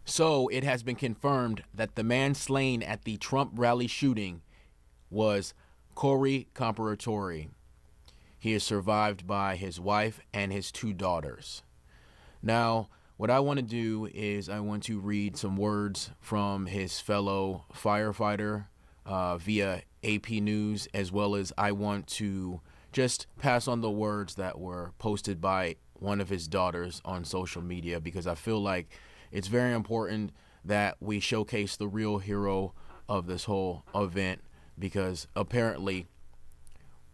So it has been confirmed that the man slain at the Trump rally shooting was Corey Comperatore. He is survived by his wife and his two daughters. Now, what I want to do is I want to read some words from his fellow firefighter via AP News, as well as I want to just pass on the words that were posted by one of his daughters on social media, because I feel like it's very important that we showcase the real hero of this whole event, because apparently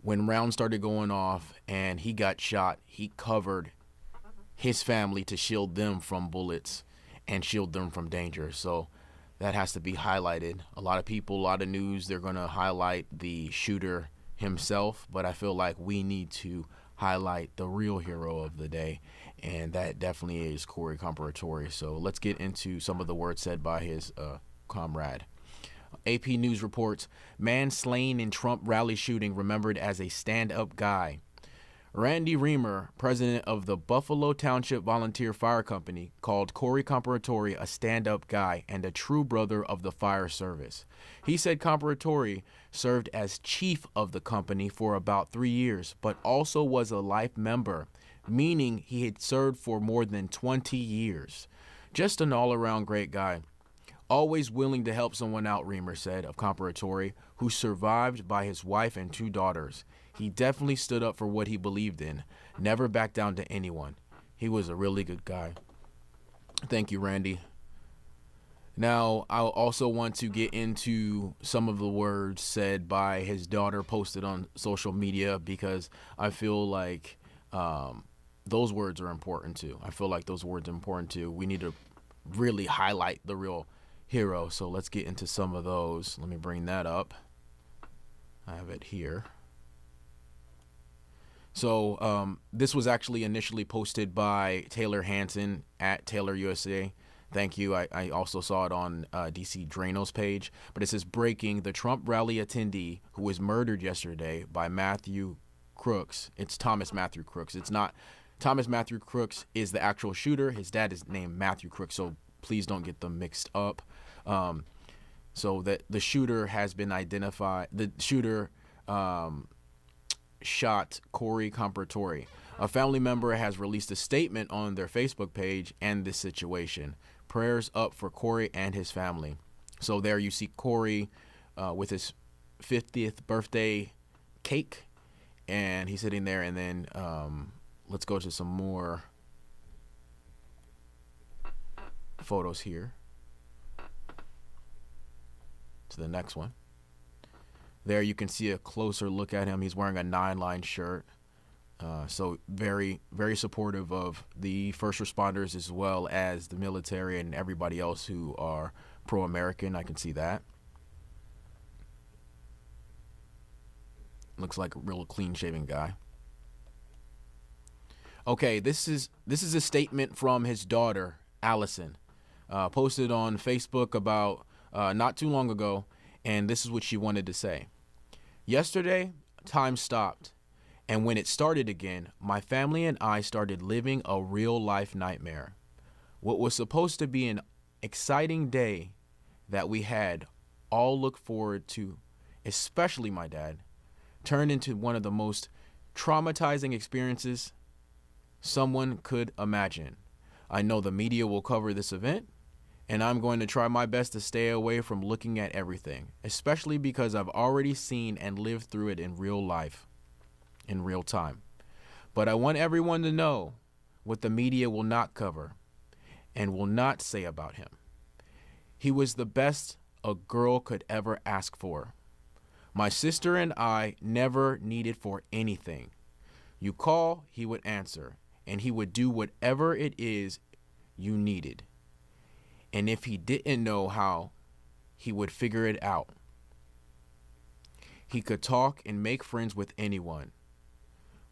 when rounds started going off and he got shot, he covered his family to shield them from bullets and shield them from danger. So that has to be highlighted. A lot of people, a lot of news, they're going to highlight the shooter himself, but I feel like we need to highlight the real hero of the day, and that definitely is Corey Comperatore. So let's get into some of the words said by his comrade. AP News reports, man slain in Trump rally shooting remembered as a stand-up guy. Randy Reamer, president of the Buffalo Township Volunteer Fire Company, called Corey Comperatore a stand-up guy and a true brother of the fire service. He said Comperatore served as chief of the company for about 3 years, but also was a life member, meaning he had served for more than 20 years. Just an all-around great guy. Always willing to help someone out, Reamer said of Comperatore, who survived by his wife and two daughters. He definitely stood up for what he believed in, never backed down to anyone. He was a really good guy. Thank you, Randy. Now, I also want to get into some of the words said by his daughter posted on social media, because I feel like those words are important too. I feel like those words are important too. We need to really highlight the real hero. So let's get into some of those. Let me bring that up. I have it here. So this was actually initially posted by Taylor Hanson at Taylor USA. Thank you. I also saw it on DC Drano's page. But it says, breaking, the Trump rally attendee who was murdered yesterday by Matthew Crooks. It's Thomas Matthew Crooks. It's not Thomas Matthew Crooks is the actual shooter. His dad is named Matthew Crooks, so please don't get them mixed up. So that the shooter has been identified. The shooter shot Corey Comperatore. A family member has released a statement on their Facebook page and this situation. Prayers up for Corey and his family. So there you see Corey with his 50th birthday cake, and he's sitting there. And then let's go to some more photos here. To the next one. There you can see a closer look at him. He's wearing a 9-line shirt. So very, very supportive of the first responders as well as the military and everybody else who are pro-American. I can see that. Looks like a real clean-shaven guy. Okay, this is a statement from his daughter, Allison, posted on Facebook about not too long ago, and this is what she wanted to say. Yesterday, time stopped, and when it started again, my family and I started living a real-life nightmare. What was supposed to be an exciting day that we had all looked forward to, especially my dad, turned into one of the most traumatizing experiences someone could imagine. I know the media will cover this event, and I'm going to try my best to stay away from looking at everything, especially because I've already seen and lived through it in real life, in real time. But I want everyone to know what the media will not cover and will not say about him. He was the best a girl could ever ask for. My sister and I never needed for anything. You call, he would answer, and he would do whatever it is you needed. And if he didn't know how, he would figure it out. He could talk and make friends with anyone,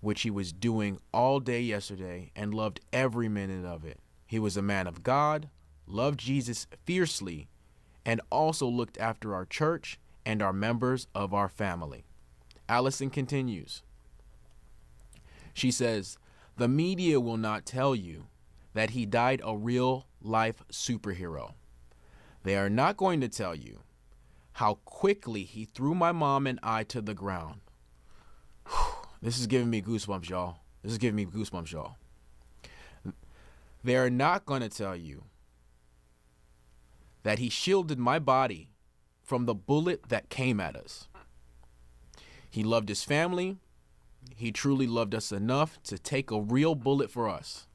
which he was doing all day yesterday and loved every minute of it. He was a man of God, loved Jesus fiercely, and also looked after our church and our members of our family. Allison continues. She says, the media will not tell you that he died a real life superhero. They are not going to tell you how quickly he threw my mom and I to the ground. This is giving me goosebumps, y'all. This is giving me goosebumps, y'all. They are not going to tell you that he shielded my body from the bullet that came at us. He loved his family. He truly loved us enough to take a real bullet for us.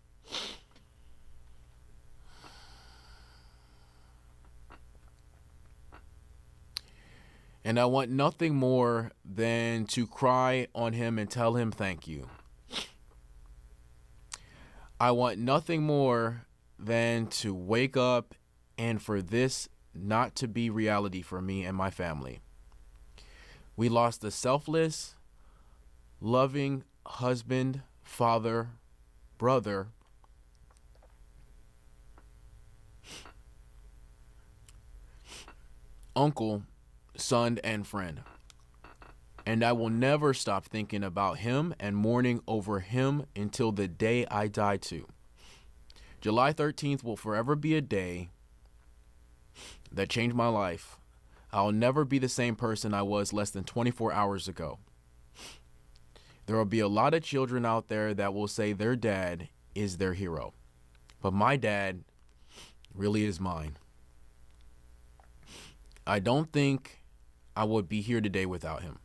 And I want nothing more than to cry on him and tell him thank you. I want nothing more than to wake up and for this not to be reality for me and my family. We lost a selfless, loving husband, father, brother, uncle, son, and friend. And I will never stop thinking about him and mourning over him until the day I die too. July 13th will forever be a day that changed my life. I'll never be the same person I was less than 24 hours ago. There will be a lot of children out there that will say their dad is their hero. But my dad really is mine. I don't think I would be here today without him.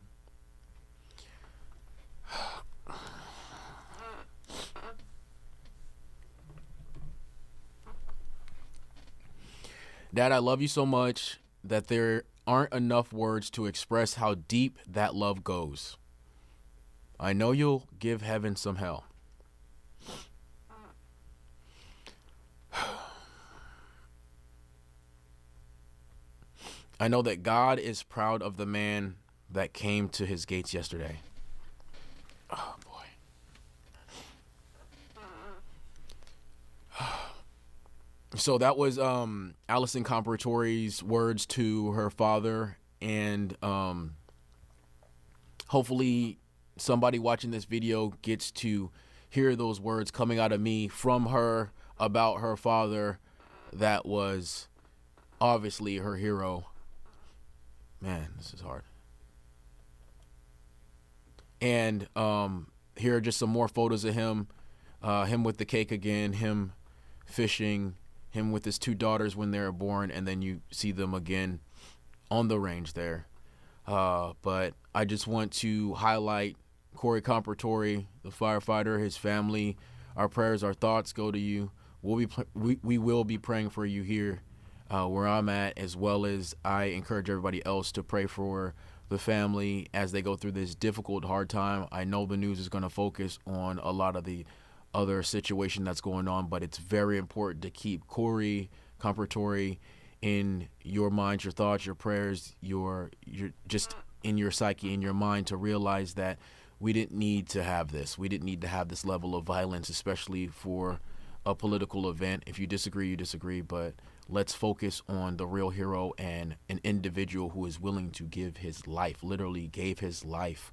Dad, I love you so much that there aren't enough words to express how deep that love goes. I know you'll give heaven some hell. I know that God is proud of the man that came to his gates yesterday. Oh, boy. So that was Allison Comperatore's words to her father. And hopefully somebody watching this video gets to hear those words coming out of me from her about her father that was obviously her hero. Man, this is hard. And here are just some more photos of him. Him with the cake again, him fishing, him with his two daughters when they were born, and then you see them again on the range there. But I just want to highlight Corey Comperatore, the firefighter, his family. Our prayers, our thoughts go to you. We will be praying for you here where I'm at, as well as I encourage everybody else to pray for the family as they go through this difficult, hard time. I know the news is going to focus on a lot of the other situation that's going on, but it's very important to keep Corey Comperatore in your mind, your thoughts, your prayers, your just in your psyche, in your mind, to realize that we didn't need to have this. We didn't need to have this level of violence, especially for a political event. If you disagree, you disagree, but let's focus on the real hero and an individual who is willing to give his life, literally gave his life